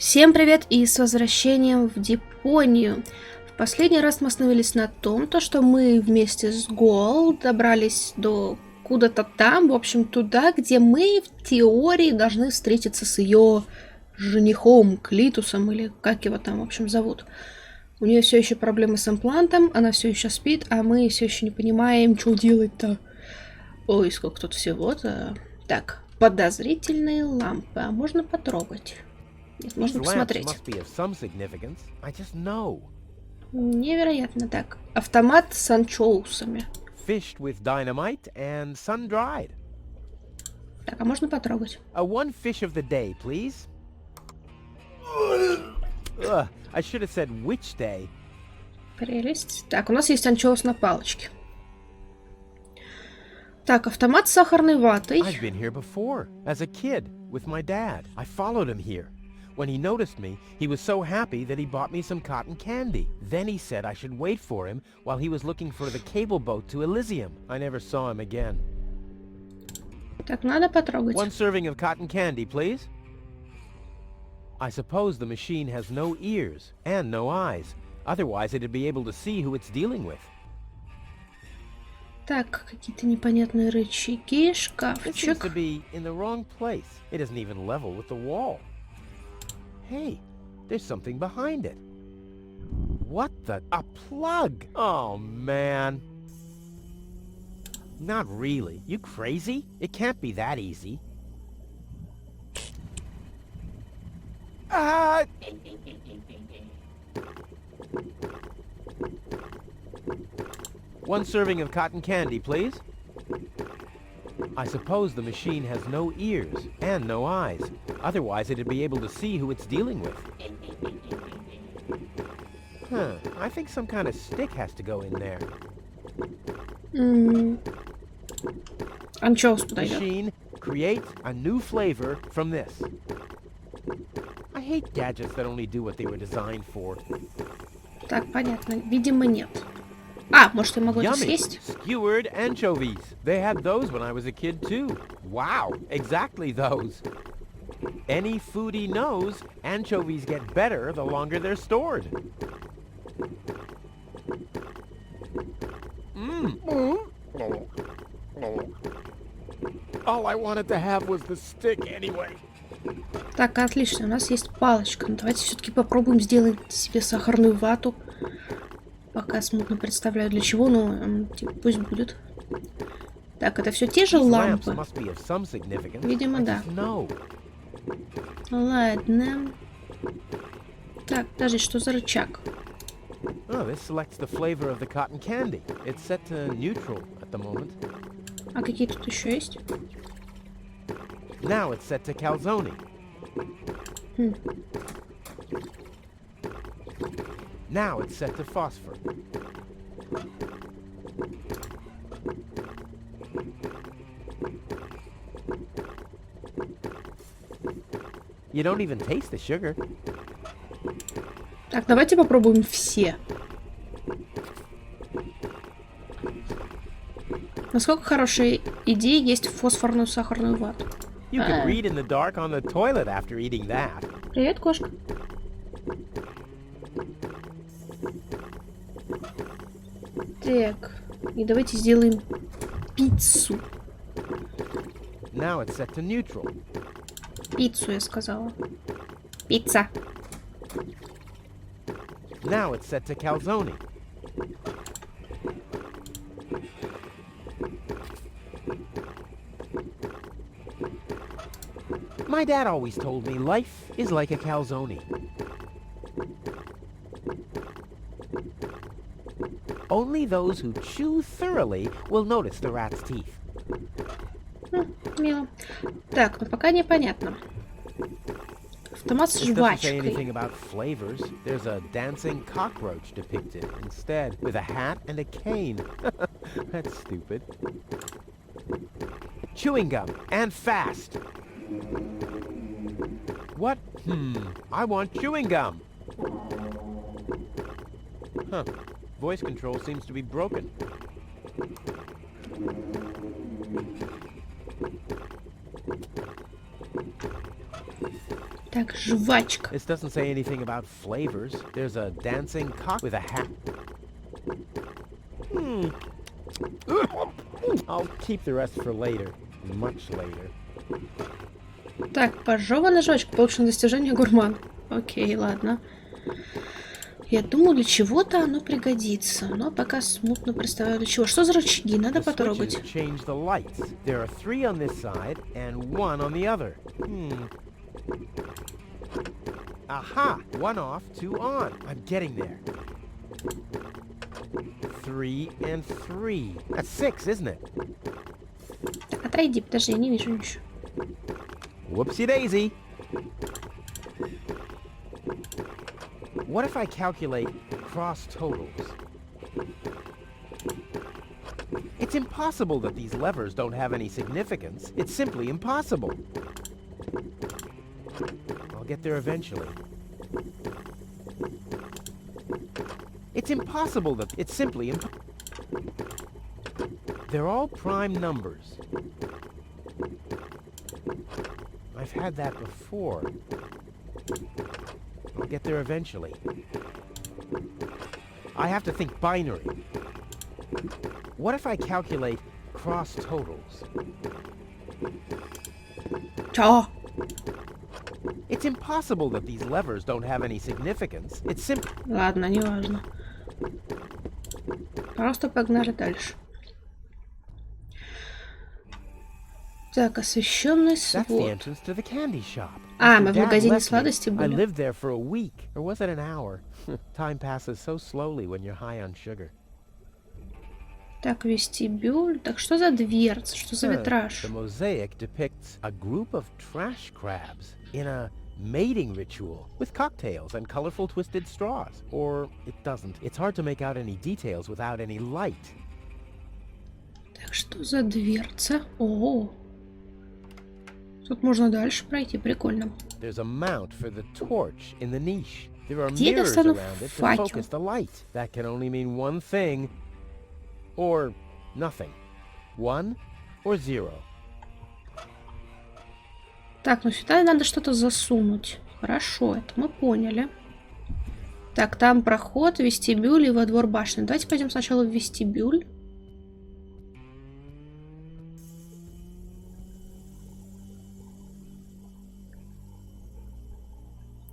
Всем привет и с возвращением в Депонию. В последний раз мы остановились на том, что мы вместе с Гол добрались до куда-то там, в общем, туда, где мы в теории должны встретиться с ее женихом Клитусом, или как его там, в общем, зовут. У нее все еще проблемы с имплантом, она все еще спит, а мы все еще не понимаем, что делать-то. Ой, сколько тут всего-то. Так, подозрительные лампы, а можно потрогать? Нет, можно посмотреть. Невероятно так. Автомат с анчоусами. Так, а можно потрогать? One fish of the day, please. I should have said which day. Прелесть. Так, у нас есть анчоус на палочке. Так, автомат с сахарной ватой. I've been here before, as a kid, with my dad. I followed him here. When he noticed me, he was so happy that he bought me some cotton candy. Then he said I should wait for him while he was looking for the cable boat to Elysium. I never saw him again. Так, надо потрогать. One serving of cotton candy, please. I suppose the machine has no ears and no eyes. Otherwise, it'd be able to see who it's dealing with. Так, какие-то непонятные рычаги, It seems шкафчик. to be in the wrong place. It isn't even level with the wall. Hey, there's something behind it. What the? A plug! Oh, man. Not really. You crazy? It can't be that easy. Ah! One serving of cotton candy, please. I suppose the machine has no ears and no eyes. Otherwise, it'd be able to see who it's dealing with. Huh. I think some kind of stick has to go in there. Анчоус подойдет. Machine, create a new flavor from this. I hate gadgets that only do what they were designed for. Так, понятно. Видимо, нет. А, может, я могу это Yummy! съесть? Skewered anchovies. They had those when I was a kid, too. Wow, exactly those. Any foodie knows anchovies get better the longer they're stored. All I wanted to have was the stick anyway. Так, отлично, у нас есть палочка. Но давайте все-таки попробуем сделать себе сахарную вату. Пока смутно представляю для чего, но типа, пусть будет. Так, это все те же лампы? Видимо, да. Ладно. Так, подожди, что за рычаг? Oh, this selects the flavor of the cotton candy. It's set to neutral at the moment. А какие тут еще есть? Now it's set to calzone. Now it's set to phosphor. You don't even taste the sugar. Так, давайте попробуем все. Насколько хорошая идея есть фосфорную сахарную вату. You could read in the dark on the toilet after eating that. Привет, кошка. Так, и давайте сделаем пиццу. Now it's set to neutral. Пиццу, я сказала. Пицца. Now it's set to calzone. My dad always told me life is like a calzone. Only those who chew thoroughly will notice the rat's teeth. Мило. Так, но пока непонятно. Автомат с This doesn't say anything жвачкой. about flavors. There's a dancing cockroach depicted instead, with a hat and a cane. That's stupid. Chewing gum, and fast. What? I want chewing gum. Huh. Voice control seems to be broken. Так, жвачка. This doesn't say anything about flavors. There's a dancing cock with a hat. I'll keep the rest for later. Much later. Так, пожеванная жвачка, получено достижение гурман. Окей, ладно. Я думаю, для чего-то оно пригодится, но пока смутно представляю для чего. Что за рычаги? Надо The потрогать. switches change the lights. There are 3 on this side and 1 on the other. Aha! 1 off, 2 on. I'm getting there. 3 and 3. That's 6, isn't it? Отойди, подожди, я не вижу ничего. Whoopsie-daisy. What if I calculate cross totals? It's impossible that these levers don't have any significance. It's simply impossible. I'll get there eventually. It's impossible that... It's simply impossible. They're all prime numbers. I've had that before. I'll get there eventually. I have to think binary. What if I calculate cross totals? Чё? It's impossible that these levers don't have any significance. It's simply... Ладно, неважно. Просто погнали дальше. Так, освещенный That's the свод. entrance to the candy shop. А, After мы в Dad магазине left me, сладостей I были. lived there for a week. Or was it an hour? Time passes so slowly when you're high on sugar. Так, вестибюль. Так, что за дверца? Что за витраж? The mosaic depicts a group of trash crabs in a mating ritual with cocktails and colorful twisted straws. Or it doesn't. It's hard to make out any details without any light. Так, что за дверца? О, тут можно дальше пройти, прикольно. There's a mount for the torch in the niche. There are Где я mirrors достану around it to факел? focus the light. That can only mean one thing, or nothing. 1 or 0. Так, ну сюда надо что-то засунуть. Хорошо, это мы поняли. Так, там проход, вестибюль и во двор башни. Давайте пойдем сначала в вестибюль.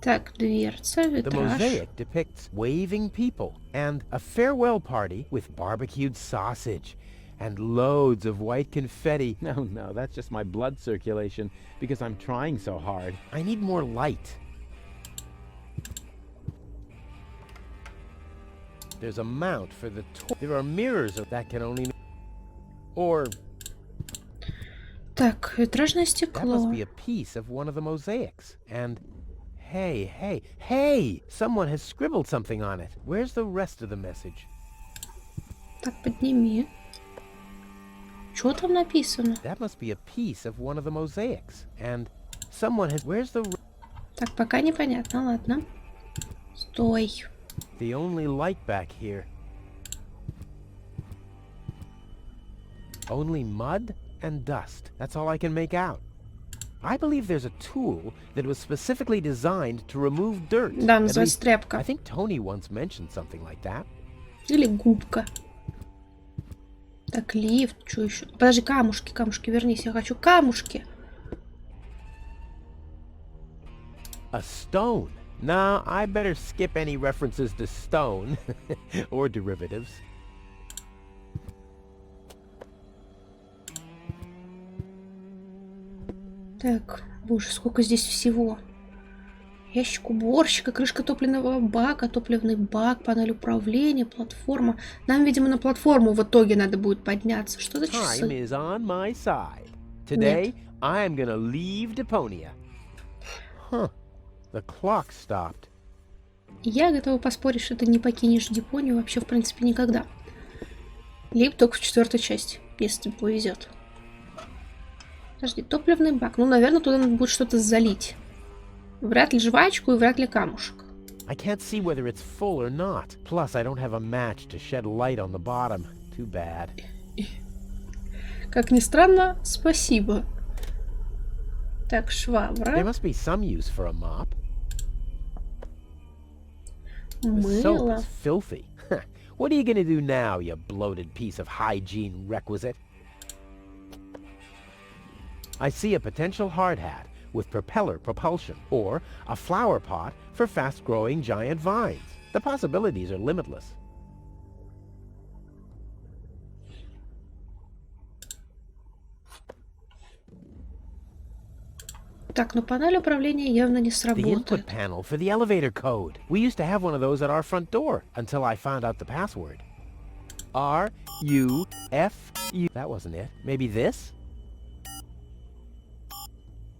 Так, дверца, The витраж. mosaic depicts waving people and a farewell party with barbecued sausage and loads of white confetti. No, that's just my blood circulation because I'm trying so hard. I need more light. There's a mount for the There are mirrors that can only... Or Так, витражное that стекло. must be a piece of one of the mosaics. And hey! Someone has scribbled something on it. Where's the rest of the message? Так, подними. Что там написано? That must be a piece of one of the mosaics. And someone has... Where's the... Так, пока непонятно, ладно. Стой. The only light back here. Only mud and dust. That's all I can make out. I believe there's a tool that was specifically designed to remove dirt. Да, At называется least, тряпка. I think Tony once mentioned something like that. Или губка. Так, лифт, что еще? Подожди, камушки, вернись, я хочу камушки. A stone. Nah, I better skip any references to stone or derivatives. Так, боже, сколько здесь всего. Ящик уборщика, крышка топливного бака, топливный бак, панель управления, платформа. Нам, видимо, на платформу в итоге надо будет подняться. Что за Time часы? is on my side. Today, I am gonna leave Deponia. Huh. The clock stopped. Я готова поспорить, что ты не покинешь Депонию вообще, в принципе, никогда. Либо только в 4-й части, если тебе повезет. Подожди, топливный бак. Ну, наверное, туда надо будет что-то залить. Вряд ли жвачку и вряд ли камушек. I can't see whether it's full or not. Plus, I don't have a match to shed light on the bottom. Too bad. Как ни странно, спасибо. Так, There швабра. must be some use for a mop. The soap Мыло. is filthy. What are you gonna do now, you bloated piece of hygiene requisite? I see a potential hard hat with propeller propulsion, or a flower pot for fast-growing giant vines. The possibilities are limitless. Так, ну панель управления явно не The input сработает. panel for the elevator code. We used to have one of those at our front door until I found out the password. R-U-F-U. That wasn't it. Maybe this?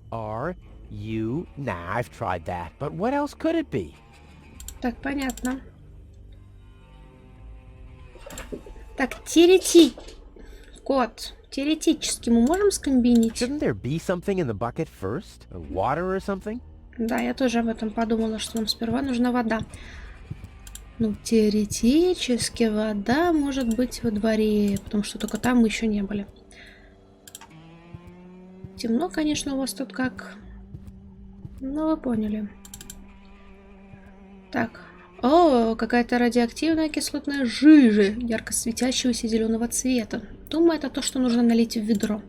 R-U... Nah, I've tried that. But what else could it be? Так, понятно. Так, теоретически мы можем скомбинить? Shouldn't there be something in the bucket first? Or water or something? Да, я тоже об этом подумала, что нам сперва нужна вода. Ну, теоретически вода может быть во дворе, потому что только там мы еще не были. Темно, конечно, у вас тут как. Ну, вы поняли. Так. О, какая-то радиоактивная кислотная жижа, ярко светящегося зеленого цвета. Думаю, это то, что нужно налить в ведро.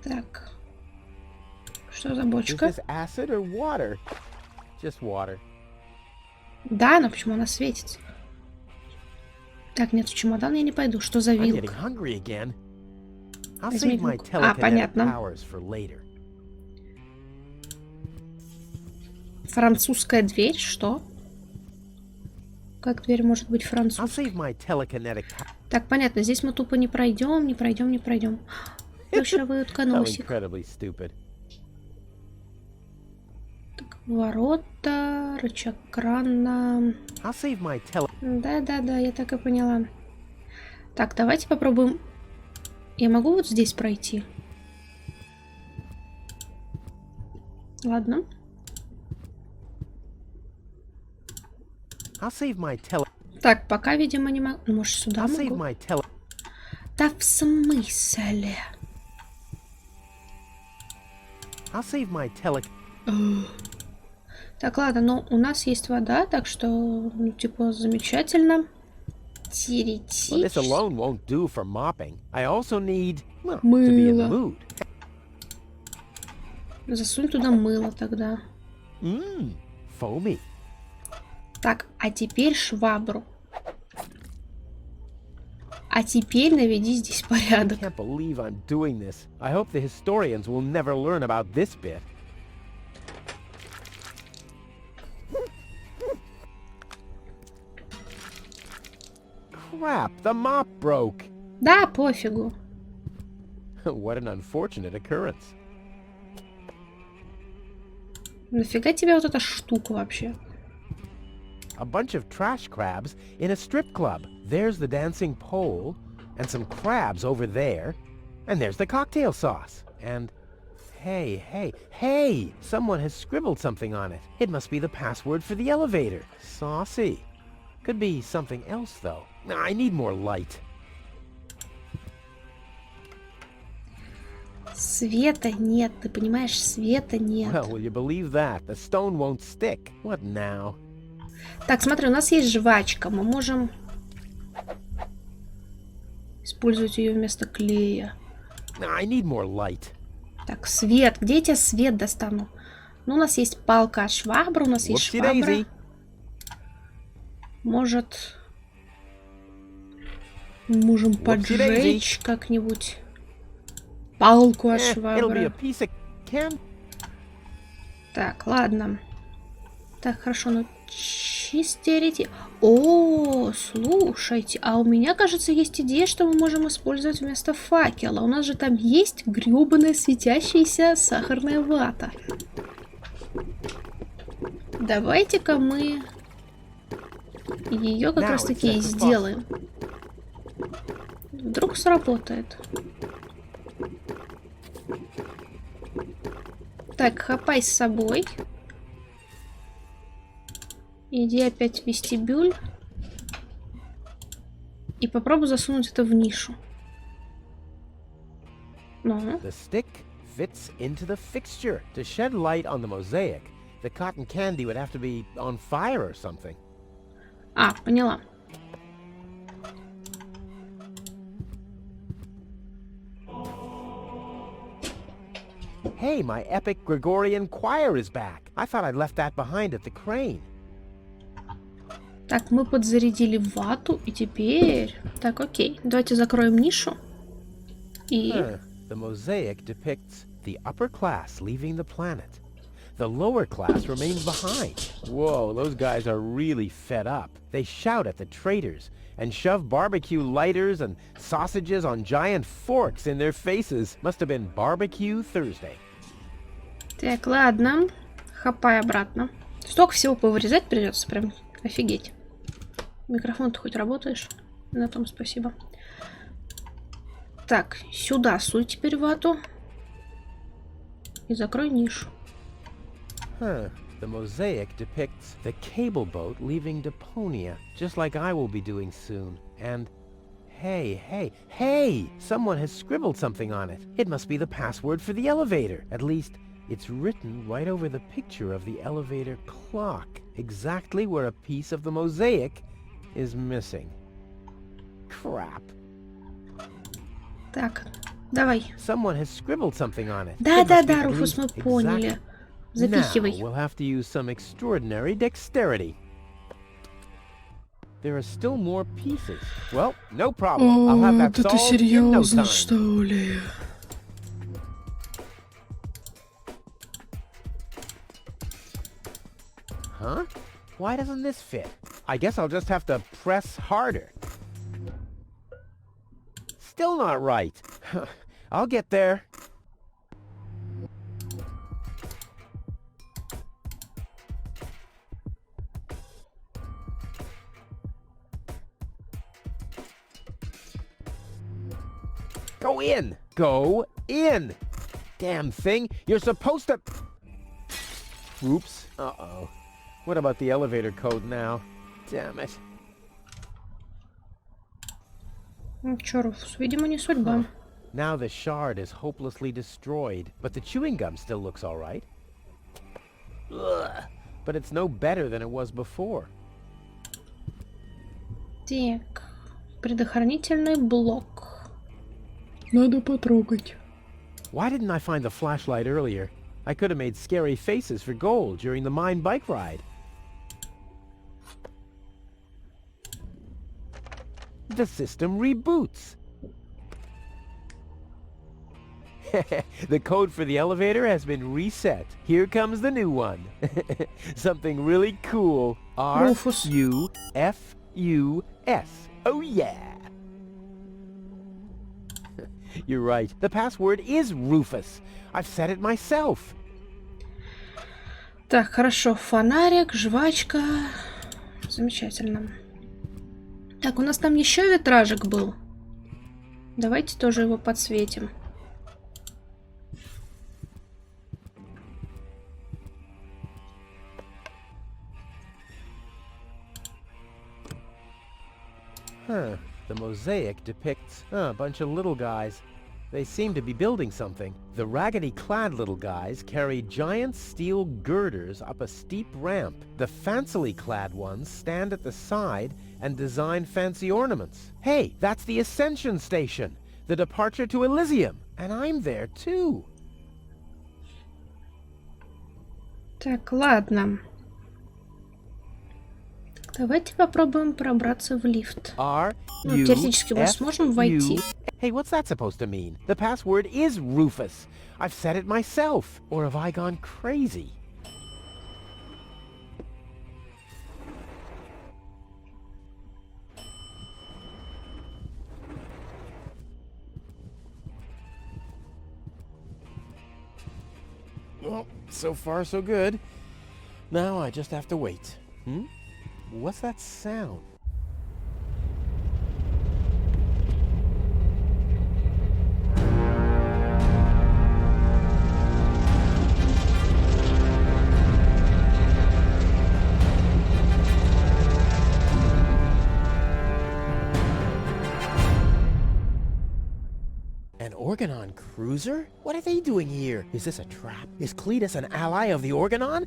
Так. Что за Is бочка? this acid or water? Just water. Да, но почему она светится? Так, нет, в чемодан я не пойду. Что за I'm getting вилка? hungry again. I'll Возьми save my вилку. telekinetic понятно. powers for later. Французская дверь? Что? Как дверь может быть I'll французской? save my telekinetic Так, понятно, здесь мы тупо не пройдем, не пройдем, не пройдем. Плюшевый How утконосик. incredibly stupid. Так, ворота, рычаг крана. I'll save my tele... Да, я так и поняла. Так, давайте попробуем. Я могу вот здесь пройти? Ладно. I'll save my tele... Так, пока, видимо, не могу. Ну, может, сюда I'll save могу? my tele... Да в смысле? I'll save my tele... Так, ладно, но у нас есть вода, так что, ну, типа, замечательно. Well, this Теоретически. alone won't do for mopping. I also need, well, to be in the Мыло. mood. Засунь туда мыло тогда. Foamy. Так, а теперь швабру. А теперь наведи здесь порядок. Can't believe I'm doing this. I hope the historians will never learn about this bit. Crap, the mop broke. Да, пофигу. What an unfortunate occurrence. Нафига тебе вот эта штука вообще? A bunch of trash crabs in a strip club. There's the dancing pole, and some crabs over there, and there's the cocktail sauce. And hey, someone has scribbled something on it. It must be the password for the elevator. Saucy. Could be something else, though. I need more light. Света нет, ты понимаешь, света нет. Well, will you believe that? The stone won't stick. What now? Так, смотри, у нас есть жвачка. Мы можем использовать ее вместо клея. I need more light. Так, свет. Где я тебе свет достану? Ну, у нас есть палка, швабра. У нас есть швабра. Whoopsie-daisy. Может, можем Whoopsie-daisy. поджечь как-нибудь палку от It'll be a швабры. piece of can. Так, ладно. Так, хорошо, ну чистерите. О, слушайте, а у меня, кажется, есть идея, что мы можем использовать вместо факела. У нас же там есть грёбаная светящаяся сахарная вата. Давайте-ка мы ее как Now раз таки и it's set to сделаем. Вдруг сработает. Так, хапай с собой. Иди опять в вестибюль. И попробую засунуть это в нишу. Ну. The stick fits into the fixture. To shed light on the mosaic, the cotton candy would have to be on fire or something. А, поняла. Hey, my epic Gregorian choir is back. I thought I'd left that behind at the crane. Так, мы подзарядили вату, и теперь... Так, окей. Давайте закроем нишу. И... The mosaic depicts the upper class leaving the planet. The lower class remains behind. Whoa, those guys are really fed up. They shout at the traitors and shove barbecue lighters and sausages on giant forks in their faces. Must have been Barbecue Thursday. Так, ладно. Хапай обратно. Столько всего повырезать придется, прям офигеть. Микрофон-то хоть работаешь? На том спасибо. Так, сюда суй теперь вату. И закрой нишу. The mosaic depicts the cable boat leaving Deponia, just like I will be doing soon. And hey! Someone has scribbled something on it. It must be the password for the elevator. At least, it's written right over the picture of the elevator clock, exactly where a piece of the mosaic is missing. Crap. Так, давай. Someone has scribbled something on it. Да, Руфус, мы поняли. Запихивай. Now we'll have to use some extraordinary dexterity. There are still more pieces. Well, no problem. I'll have that solved in no time. Что ли? Huh? Why doesn't this fit? I guess I'll just have to press harder. Still not right. I'll get there. Go in! Go in! Damn thing! You're supposed to... Oops. Uh-oh. What about the elevator code now? Damn it. Чё, Руфус, видимо, не судьба. Now the shard is hopelessly destroyed, but the chewing gum still looks all right. Ugh. But it's no better than it was before. Так, предохранительный блок. Надо потрогать. Why didn't I find the flashlight earlier? I could have made scary faces for gold during the mine bike ride. The system reboots. The code for the elevator has been reset. Here comes the new one. Something really cool. Rufus. R-U-F-U-S. Oh yeah. You're right. The password is Rufus. I've said it myself. Так, хорошо. Фонарик, жвачка. Замечательно. Так, у нас там еще витражик был. Давайте тоже его подсветим. Huh. The mosaic depicts a bunch of little guys. They seem to be building something. The raggedy-clad little guys carry giant steel girders up a steep ramp. The fancily-clad ones stand at the side and design fancy ornaments. Hey, that's the Ascension Station, the departure to Elysium, and I'm there too. Так, ладно. Давайте попробуем пробраться в лифт. Ну, теоретически мы сможем войти. Hey, what's that supposed to mean? The password is Rufus. I've said it myself. Or have I gone crazy? Well, so far so good. Now I just have to wait. What's that sound? Organon cruiser? What are they doing here? Is this a trap? Is Cletus an ally of the Organon?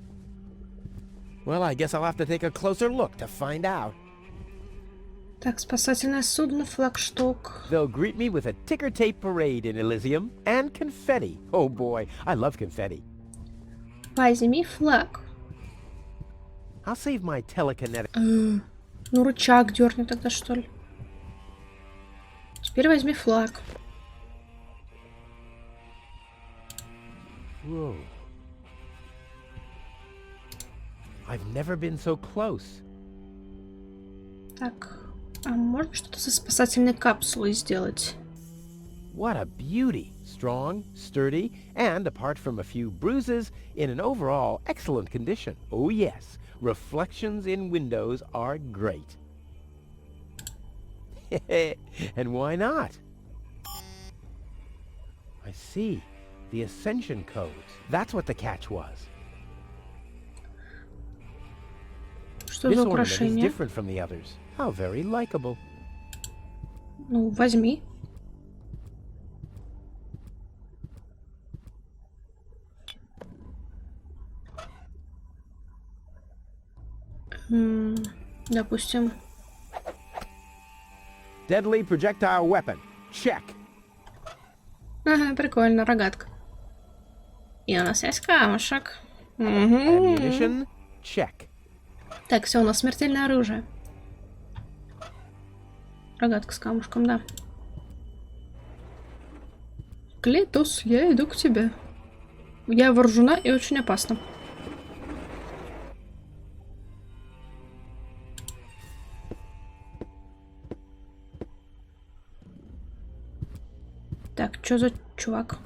Well, I guess I'll have to take a closer look to find out. Так, спасательное судно, флагшток. They'll greet me with a ticker tape parade in Elysium and confetti. Oh boy, I love confetti. Возьми флаг. I'll save my telekinetic... Ну, рычаг дерни тогда, что ли. Теперь возьми флаг. Whoa. I've never been so close. Так, а можно что-то со спасательной капсулой сделать? What a beauty! Strong, sturdy, and apart from a few bruises, in an overall excellent condition. Oh yes, reflections in windows are great. And why not? I see. The Ascension codes. That's what the catch was. Что This за ornament is украшение? different from the others. How very likable. Ну, возьми. Допустим. Deadly projectile weapon. Check. Ага, прикольно, рогатка. И у нас есть камушек. Ammunition. Check. Так, все, у нас смертельное оружие. Рогатка с камушком, да. Клитус, я иду к тебе. Я вооружена и очень опасна. Так, что за чувак?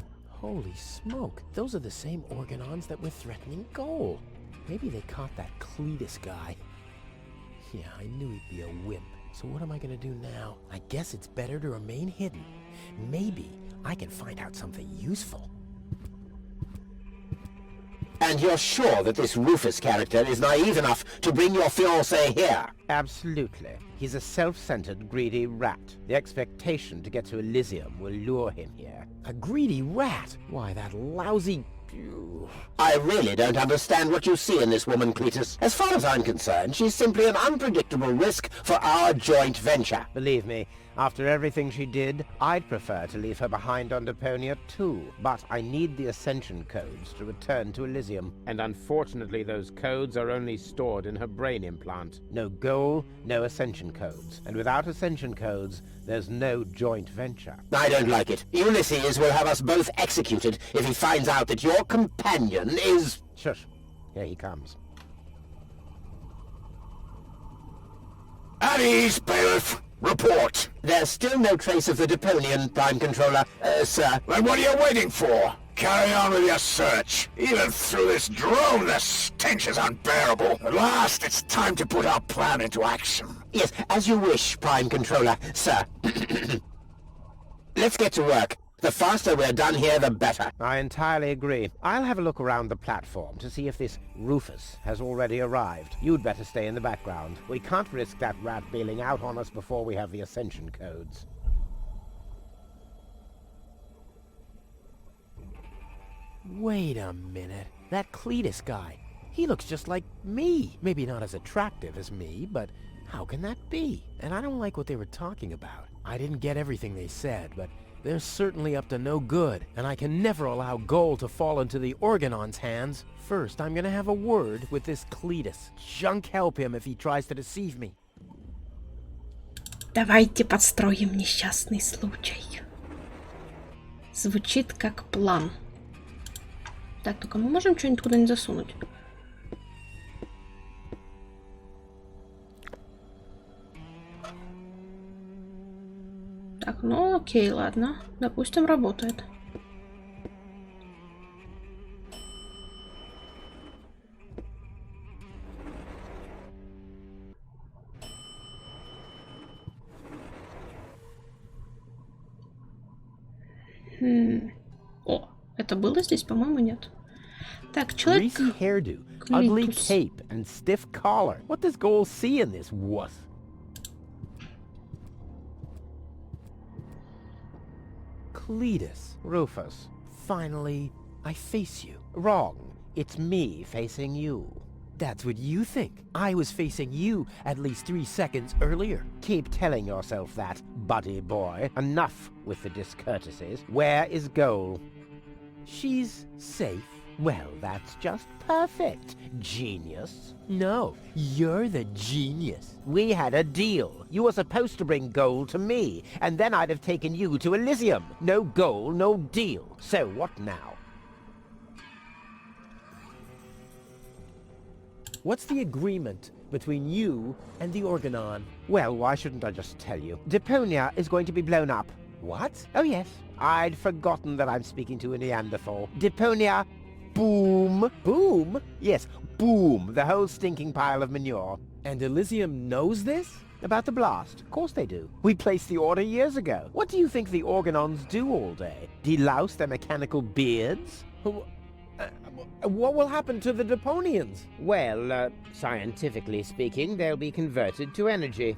Holy smoke, those are the same Organons that were threatening Goal. Maybe they caught that Cletus guy. Yeah, I knew he'd be a wimp. So what am I gonna do now? I guess it's better to remain hidden. Maybe I can find out something useful. And you're sure that this Rufus character is naive enough to bring your fiancé here? Absolutely. He's a self-centered, greedy rat. The expectation to get to Elysium will lure him here. A greedy rat? Why, that lousy... I really don't understand what you see in this woman, Cletus. As far as I'm concerned, she's simply an unpredictable risk for our joint venture. Believe me, after everything she did, I'd prefer to leave her behind on Deponia too. But I need the Ascension codes to return to Elysium. And unfortunately, those codes are only stored in her brain implant. No goal, no Ascension codes. And without Ascension codes, there's no joint venture. I don't like it. Ulysses will have us both executed if he finds out that your companion is... Shush. Here he comes. At ease, bailiff. Report. There's still no trace of the Deponian, Prime Controller, sir. Then what are you waiting for? Carry on with your search. Even through this drone, the stench is unbearable. At last, it's time to put our plan into action. Yes, as you wish, Prime Controller, sir. Let's get to work. The faster we're done here, the better. I entirely agree. I'll have a look around the platform to see if this Rufus has already arrived. You'd better stay in the background. We can't risk that rat bailing out on us before we have the Ascension codes. Wait a minute. That Cletus guy. He looks just like me. Maybe not as attractive as me, but how can that be? And I don't like what they were talking about. I didn't get everything they said, but they're certainly up to no good, and I can never allow Goal to fall into the Organon's hands. First, I'm gonna have a word with this Cletus. Junk help him if he tries to deceive me. Давайте подстроим несчастный случай. Звучит как план. Так, только мы можем что-нибудь куда-нибудь засунуть? Так, ну окей, ладно. Допустим, работает. О, это было здесь? По-моему, нет. Так, человек... Greasy hairdo, ugly Клитус. cape, and stiff collar. What does Goal see in this wuss? Cletus. Rufus. Finally, I face you. Wrong. It's me facing you. That's what you think. I was facing you at least 3 seconds earlier. Keep telling yourself that, buddy boy. Enough with the discourtesies. Where is Goal? She's safe. Well, that's just perfect, genius. No, you're the genius. We had a deal. You were supposed to bring Goal to me, and then I'd have taken you to Elysium. No Goal, no deal. So what now? What's the agreement between you and the Organon? Well, why shouldn't I just tell you? Deponia is going to be blown up. What? Oh yes, I'd forgotten that I'm speaking to a Neanderthal. Deponia, boom. Boom? Yes, boom, the whole stinking pile of manure. And Elysium knows this? About the blast? Of course they do. We placed the order years ago. What do you think the Organons do all day? Delouse their mechanical beards? What will happen to the Deponians? Well, scientifically speaking, they'll be converted to energy.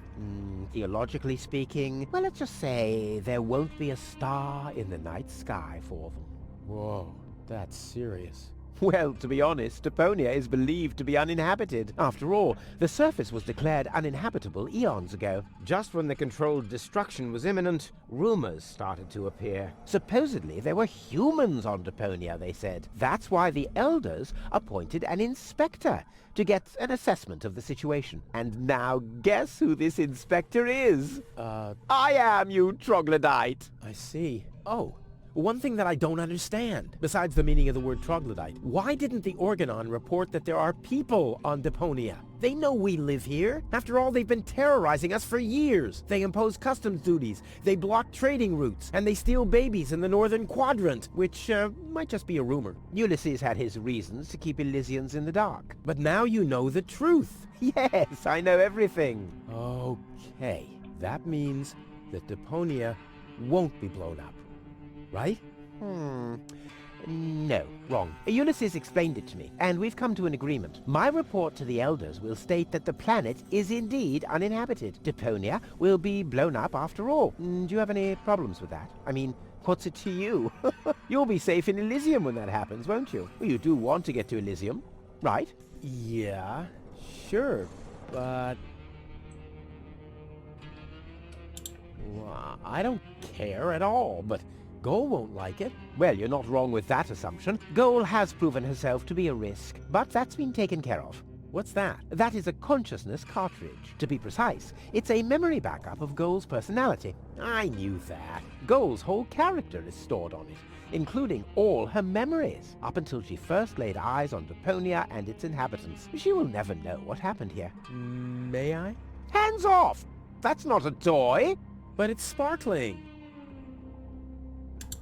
Theologically speaking, well, let's just say there won't be a star in the night sky for them. Whoa, that's serious. Well, to be honest, Deponia is believed to be uninhabited. After all, the surface was declared uninhabitable eons ago. Just when the controlled destruction was imminent, rumors started to appear. Supposedly, there were humans on Deponia, they said. That's why the Elders appointed an inspector to get an assessment of the situation. And now guess who this inspector is? I am, you troglodyte. I see. Oh. One thing that I don't understand, besides the meaning of the word troglodyte, why didn't the Organon report that there are people on Deponia? They know we live here. After all, they've been terrorizing us for years. They impose customs duties, they block trading routes, and they steal babies in the northern quadrant, which might just be a rumor. Ulysses had his reasons to keep Elysians in the dark. But now you know the truth. Yes, I know everything. Okay, that means that Deponia won't be blown up. Right? No, wrong. Ulysses explained it to me, and we've come to an agreement. My report to the Elders will state that the planet is indeed uninhabited. Deponia will be blown up after all. Do you have any problems with that? I mean, what's it to you? You'll be safe in Elysium when that happens, won't you? Well, you do want to get to Elysium, right? Yeah, sure, but... Well, I don't care at all, but... Goal won't like it. Well, you're not wrong with that assumption. Goal has proven herself to be a risk, but that's been taken care of. What's that? That is a consciousness cartridge. To be precise, it's a memory backup of Goal's personality. I knew that. Goal's whole character is stored on it, including all her memories, up until she first laid eyes on Deponia and its inhabitants. She will never know what happened here. May I? Hands off! That's not a toy! But it's sparkling.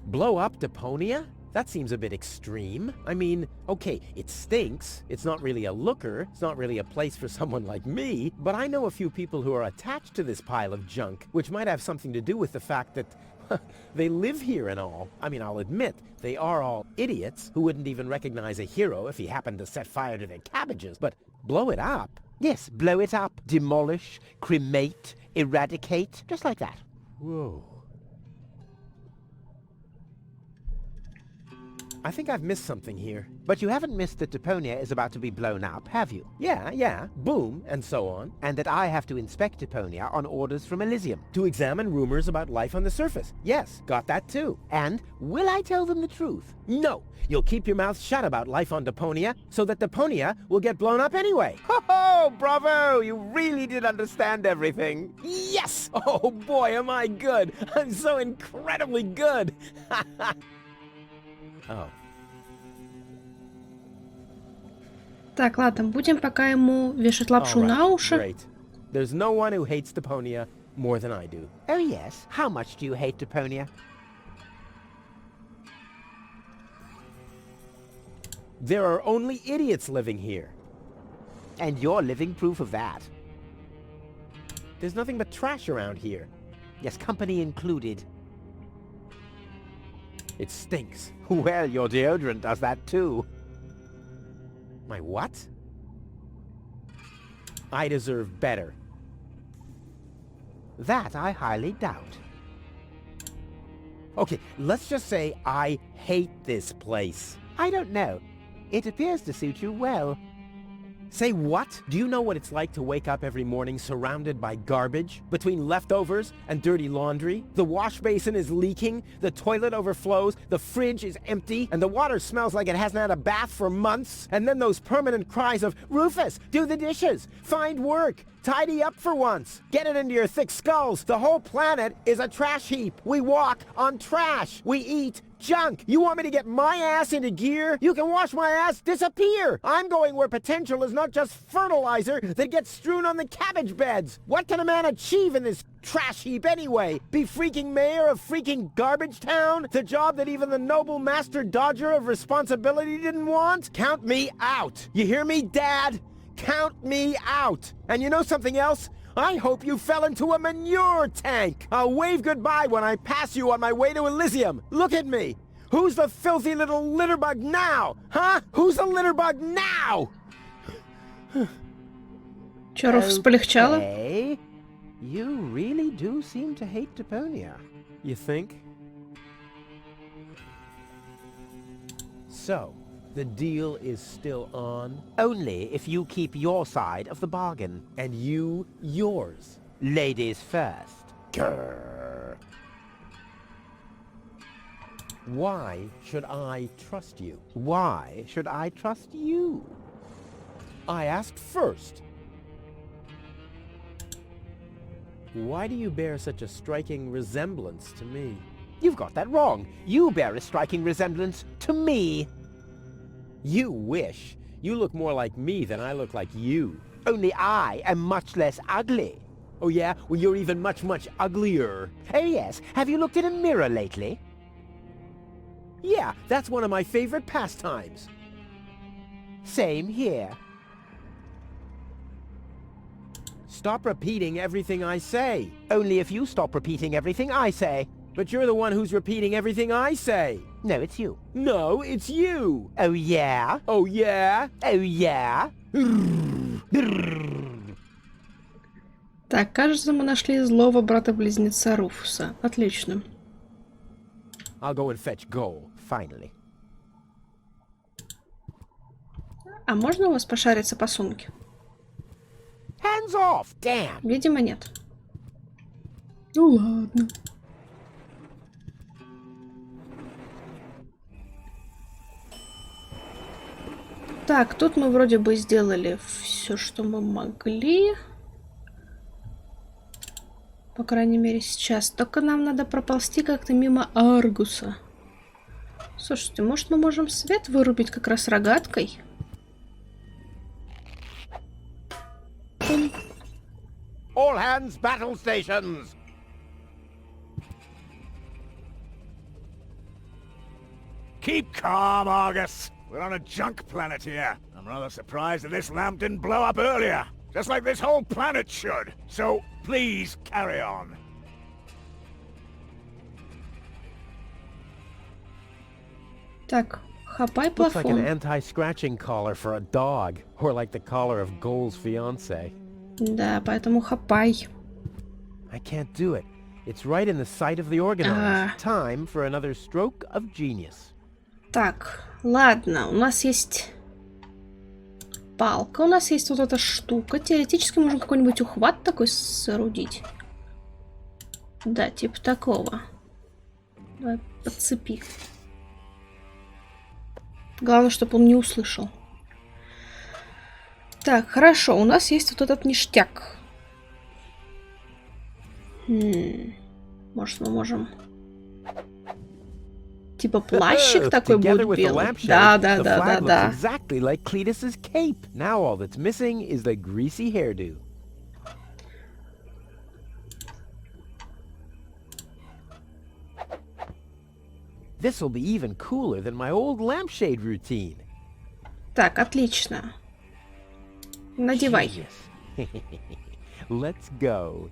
Blow up Deponia? That seems a bit extreme. I mean, okay, it stinks. It's not really a looker. It's not really a place for someone like me. But I know a few people who are attached to this pile of junk, which might have something to do with the fact that they live here and all. I mean, I'll admit, they are all idiots who wouldn't even recognize a hero if he happened to set fire to their cabbages. But blow it up? Yes, blow it up. Demolish, cremate, eradicate, just like that. Whoa. I think I've missed something here. But you haven't missed that Deponia is about to be blown up, have you? Yeah, boom, and so on. And that I have to inspect Deponia on orders from Elysium. To examine rumors about life on the surface. Yes, got that too. And will I tell them the truth? No! You'll keep your mouth shut about life on Deponia, so that Deponia will get blown up anyway. Ho-ho! Bravo! You really did understand everything. Yes! Oh boy, am I good! I'm so incredibly good! Oh. Так, ладно, будем пока ему вешать лапшу на уши. Great. There's no one who hates Deponia more than I do. Oh yes? How much do you hate Deponia? There are only idiots living here. And you're living proof of that. There's nothing but trash around here. Yes, company included. It stinks. Well, your deodorant does that too. My what? I deserve better. That I highly doubt. Okay, let's just say I hate this place. I don't know. It appears to suit you well. Say what? Do you know what it's like to wake up every morning surrounded by garbage? Between leftovers and dirty laundry? The wash basin is leaking, the toilet overflows, the fridge is empty, and the water smells like it hasn't had a bath for months. And then those permanent cries of, Rufus, do the dishes, find work, tidy up for once, get it into your thick skulls. The whole planet is a trash heap. We walk on trash. We eat junk. You want me to get my ass into gear? You can watch my ass disappear. I'm going where potential is not just fertilizer that gets strewn on the cabbage beds. What can a man achieve in this trash heap anyway? Be freaking mayor of freaking garbage town? The job that even the noble master dodger of responsibility didn't want? Count me out. You hear me, Dad? Count me out. And you know something else? I hope you fell into a manure tank. I'll wave goodbye when I pass you on my way to Elysium. Look at me. Who's the filthy little litterbug now? Huh? Who's the litterbug now? Чё, Руфус, полегчало? Okay. You really do seem to hate Deponia. You think? So, the deal is still on? Only if you keep your side of the bargain. And you, yours. Ladies first. Grr. Why should I trust you? Why should I trust you? I asked first. Why do you bear such a striking resemblance to me? You've got that wrong. You bear a striking resemblance to me. You wish. You look more like me than I look like you. Only I am much less ugly. Oh yeah? Well, you're even much, much uglier. Oh yes, have you looked in a mirror lately? Yeah, that's one of my favorite pastimes. Same here. Stop repeating everything I say. Only if you stop repeating everything I say. But you're the one who's repeating everything I say. No, it's you. No, it's you. Oh yeah? Oh yeah? Oh yeah? Так, кажется, мы нашли злого брата-близнеца Руфуса. Отлично. I'll go and fetch gold. Finally. А можно у вас пошариться по сумке? Hands off, damn! Видимо, нет. Ну ладно. Так, тут мы вроде бы сделали все, что мы могли. По крайней мере, сейчас. Только нам надо проползти как-то мимо Аргуса. Слушайте, может, мы можем свет вырубить как раз рогаткой? All hands, battle stations! Keep calm, Argus. We're on a junk planet here. I'm rather surprised that this lamp didn't blow up earlier. Just like this whole planet should. So, please carry on. Так, хапай Looks like an плафон. anti-scratching collar for a dog. Or like the collar of Goal's fiancé. Да, поэтому хапай. I can't do it. It's right in the sight of the organoids. Time for another stroke of genius. Так, ладно, у нас есть палка, у нас есть вот эта штука. Теоретически можем какой-нибудь ухват такой соорудить. Да, типа такого. Давай, подцепи. Главное, чтобы он не услышал. Так, хорошо, у нас есть вот этот ништяк. Может, мы можем... Типа плащик такой Together будет with the белый. lampshade, Да. the flag looks exactly like Cletus's cape. Now all that's missing is the greasy hairdo. This'll be even cooler than my old lampshade routine. Так, отлично. Надевай. Genius. Let's go.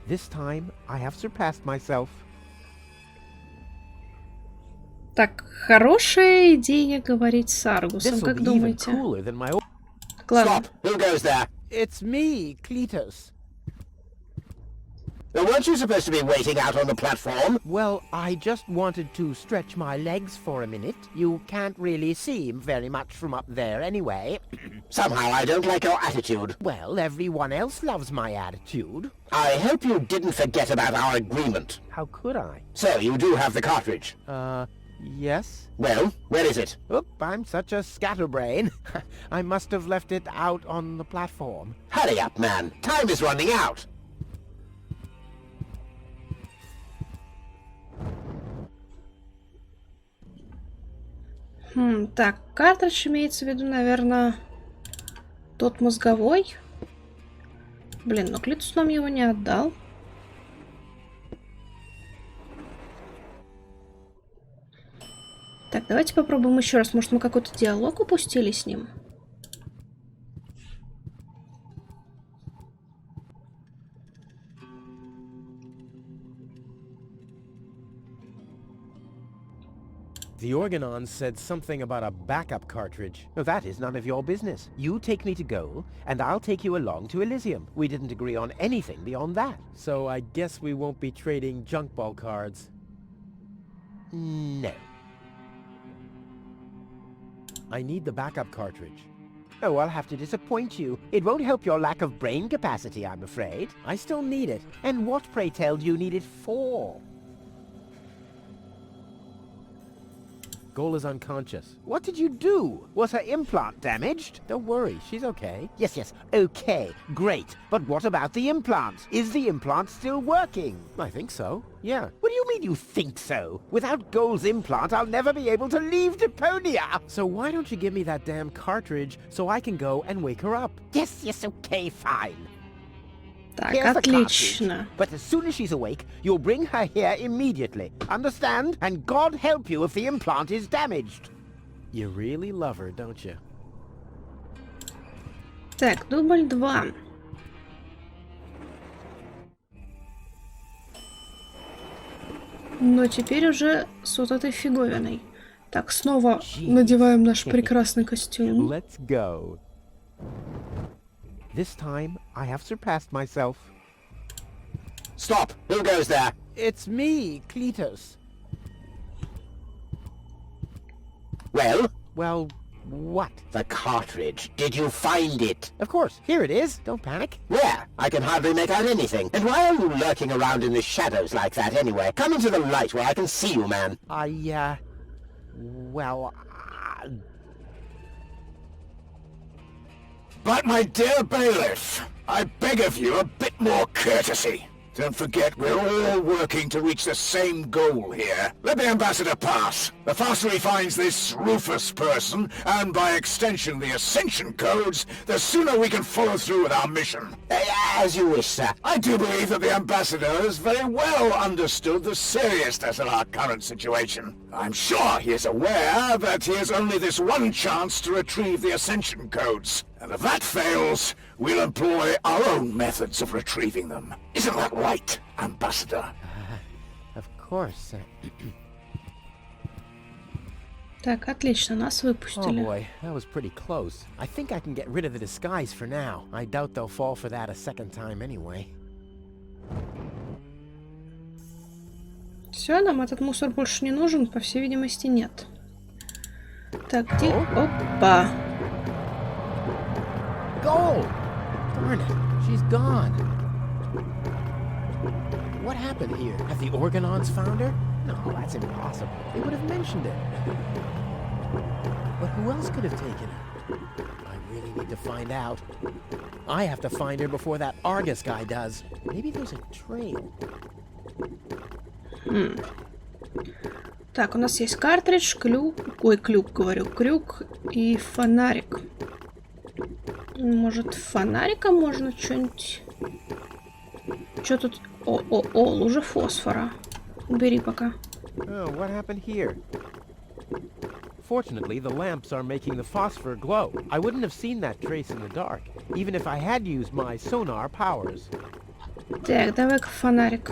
This time I have surpassed myself. Так, хорошая идея говорить с Аргусом, This'll как be even думаете? cooler than my old... Ладно. Stop! Who goes there? It's me, Clitus. Weren't you supposed to be waiting out on the platform? Well, I just wanted to stretch my legs for a minute. You can't really see very much from up there anyway. Somehow I don't like your attitude. Well, everyone else loves my attitude. I hope you didn't forget about our agreement. How could I? So, you do have the cartridge? Yes? Well, where is it? Oop, I'm such a scatterbrain. I must have left it out on the platform. Hurry up, man. Time is running out. Так, картридж имеется в виду, наверное, тот мозговой. Блин, но Клитус нам его не отдал. Так, давайте попробуем еще раз. Может, мы какой-то диалог упустили с ним? The Organon said something about a backup cartridge. No, that is none of your business. You take me to Goal, and I'll take you along to Elysium. We didn't agree on anything beyond that. So I guess we won't be trading junk ball cards. No. I need the backup cartridge. Oh, I'll have to disappoint you. It won't help your lack of brain capacity, I'm afraid. I still need it. And what, pray tell, do you need it for? Goal is unconscious. What did you do? Was her implant damaged? Don't worry, she's okay. Yes, okay, great. But what about the implant? Is the implant still working? I think so, yeah. What do you mean you think so? Without Goal's implant, I'll never be able to leave Deponia! So why don't you give me that damn cartridge so I can go and wake her up? Yes, okay, fine. Так, Here's the отлично. cartridge. But as soon as she's awake, you'll bring her here immediately. Understand? And God help you if the implant is damaged. You really love her, don't you? Так, дубль 2. Но теперь уже с вот этой фиговиной. Так, снова надеваем наш прекрасный костюм. Let's go. This time, I have surpassed myself. Stop! Who goes there? It's me, Clitus. Well? Well, what? The cartridge. Did you find it? Of course, here it is. Don't panic. Where? I can hardly make out anything. And why are you lurking around in the shadows like that anyway? Come into the light where I can see you, man. But my dear bailiff, I beg of you a bit more courtesy. Don't forget, we're all working to reach the same goal here. Let the ambassador pass. The faster he finds this Rufus person, and by extension the Ascension codes, the sooner we can follow through with our mission. As you wish, sir. I do believe that the ambassador has very well understood the seriousness of our current situation. I'm sure he is aware that he has only this one chance to retrieve the Ascension codes. And if that fails, we'll employ our own methods of retrieving them. Isn't that right, Ambassador? Of course. Так, отлично, нас Oh выпустили. boy, that was pretty close. I think I can get rid of the disguise for now. I doubt they'll fall for that a second time anyway. Все, нам этот мусор больше не нужен, по всей видимости, нет. Так, где... Опа! Goal! Darn it, she's gone. What happened here? Have the Organons found her? No, that's impossible. They would have mentioned it. But who else could have taken her? I really need to find out. I have to find her before that Argus guy does. Maybe there's a trail. Так, у нас есть картридж, крюк и фонарик. Может, фонариком можно что-нибудь... Что тут? О, лужа фосфора. Убери пока. Oh, what happened here? Fortunately, the lamps are making the phosphor glow. I wouldn't have seen that trace in the dark, even if I had used my sonar powers. Так, давай-ка фонарик.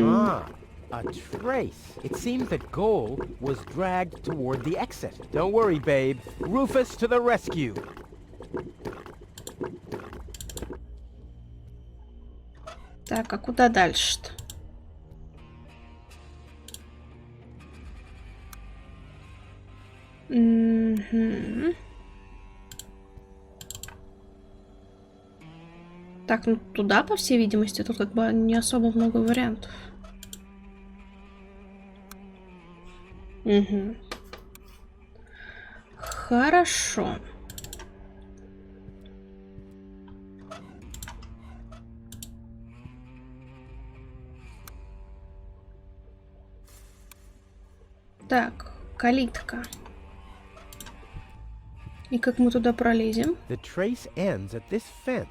Ah, a trace. It seems that Goal was dragged toward the exit. Don't worry, babe. Rufus to the rescue. Так, а куда дальше-то? Мгм. Так, ну туда, по всей видимости, тут как бы не особо много вариантов. Угу. Хорошо. Так, калитка. И как мы туда пролезем? The trace ends at this fence.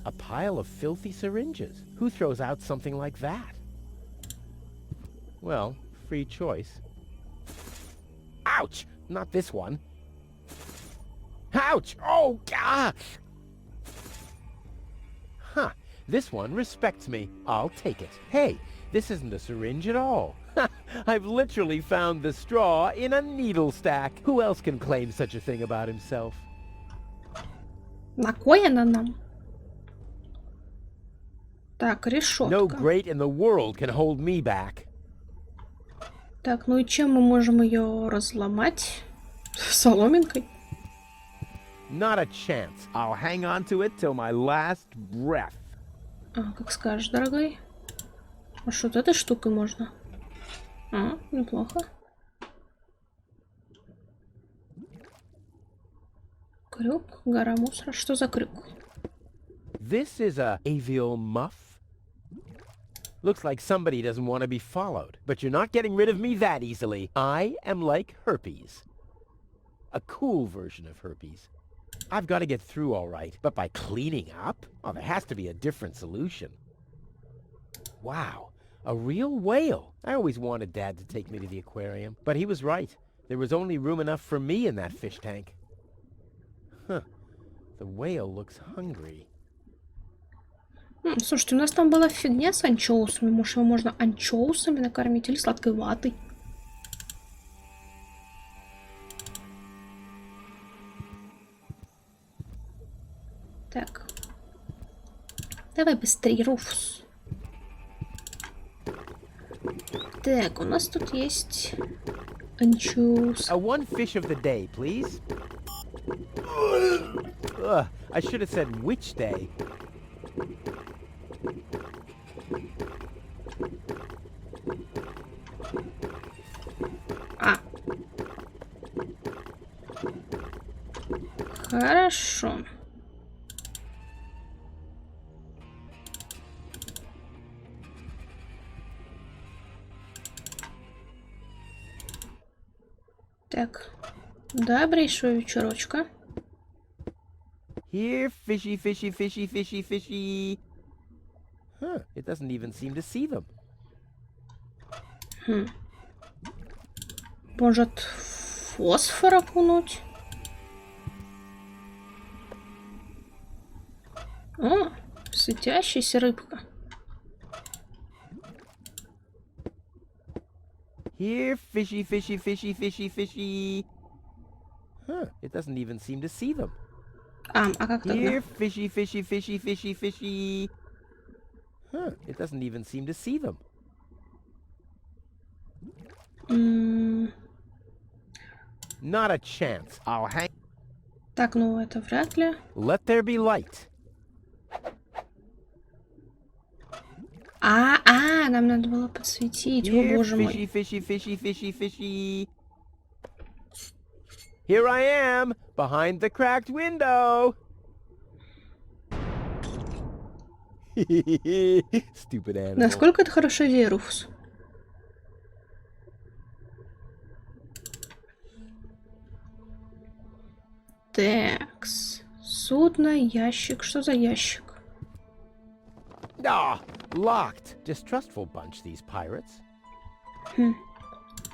A pile of filthy syringes. Who throws out something like that? Well, free choice. Ouch! Not this one. Ouch! Oh, gosh! Huh. This one respects me. I'll take it. Hey, this isn't a syringe at all. I've literally found the straw in a needle stack. Who else can claim such a thing about himself? На кой она нам? Так, No решетка. great in the world can hold me back. Так, ну и чем мы можем ее разломать? Соломинкой? Not a chance. I'll hang on to it till my last breath. А, как скажешь, дорогой. А что, этой штукой можно? А, неплохо. Крюк, гора мусора. Что за крюк? This is a avial muff. Looks like somebody doesn't want to be followed. But you're not getting rid of me that easily. I am like herpes. A cool version of herpes. I've got to get through all right, but by cleaning up? Oh, there has to be a different solution. Wow, a real whale. I always wanted Dad to take me to the aquarium, but he was right. There was only room enough for me in that fish tank. Huh. The whale looks hungry. Слушайте, у нас там была фигня с анчоусами. Может, его можно анчоусами накормить или сладкой ватой? Так. Давай быстрее, Руфус. Так, у нас тут есть анчоус. A one fish of the day, please. Ugh, I should have said which day. А. Хорошо. Так. Добрейшего вечерочка. Here, fishy, fishy, fishy, fishy, fishy. Huh, it doesn't even seem to see them. Может, фосфор окунуть? О, светящаяся рыбка. Here, fishy, fishy, fishy, fishy, fishy. Huh, it doesn't even seem to see them. А как тогда? Here, fishy, fishy, fishy, fishy, fishy. Huh, it doesn't even seem to see them. Not a chance. I'll hang. Так, ну это вряд ли. Let there be light. Нам надо было подсветить. О, Here, боже fishy, мой. fishy, fishy, fishy, fishy. Here I am, behind the cracked window. Stupid animal. Насколько это хорошая идея, Руфус? Такс. Судно, ящик. Что за ящик? Ah, locked. Distrustful bunch, these pirates.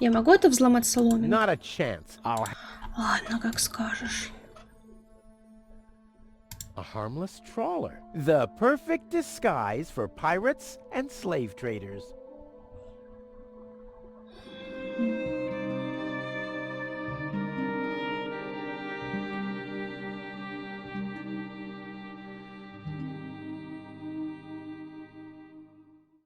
Я могу это взломать соломин? Not a chance. I'll Ладно, как скажешь. A harmless trawler. The perfect disguise for pirates and slave traders.